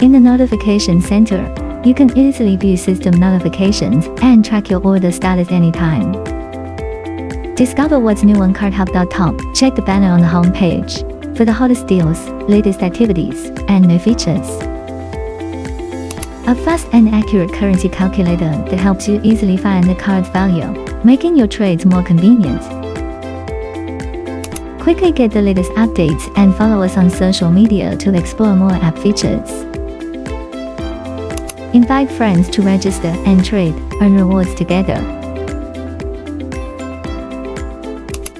In the Notification Center, you can easily view system notifications and track your order status anytime. Discover what's new on CardHub.top. Check the banner on the home page for the hottest deals, latest activities, and new features. A fast and accurate currency calculator that helps you easily find the card's value, making your trades more convenient. Quickly get the latest updates and follow us on social media to explore more app features. Invite friends to register and trade, earn rewards together.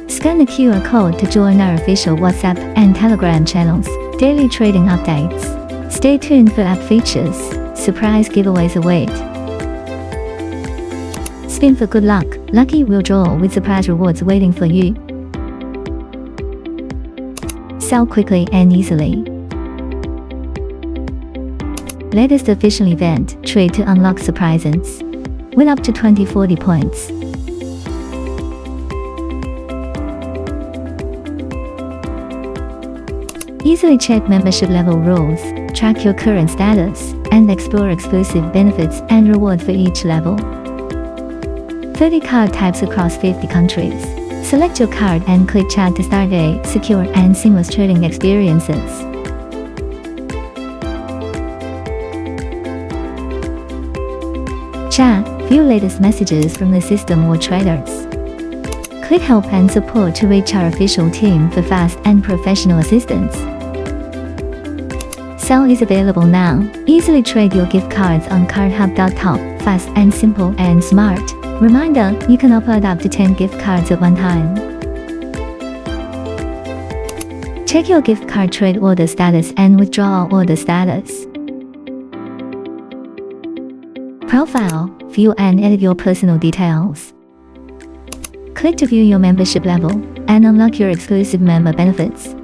Scan the QR code to join our official WhatsApp and Telegram channels. Daily trading updates. Stay tuned for app features. Surprise giveaways await. Spin for good luck. Lucky will draw with surprise rewards waiting for you. Sell quickly and easily. Latest official event. Trade to unlock surprises. Win up to 2040 points. Easily check membership level rules, track your current status, and explore exclusive benefits and rewards for each level. 30 card types across 50 countries. Select your card and click chat to start a secure and seamless trading experiences. Chat, view latest messages from the system or traders. Click help and support to reach our official team for fast and professional assistance. Sell is available now. Easily trade your gift cards on CardHub.top. Fast and simple and smart. Reminder, you can upload up to 10 gift cards at one time. Check your gift card trade order status and withdrawal order status. Profile, view and edit your personal details. Click to view your membership level and unlock your exclusive member benefits.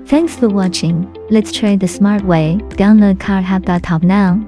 Thanks for watching. Let's trade the smart way. Download CardHub.top now.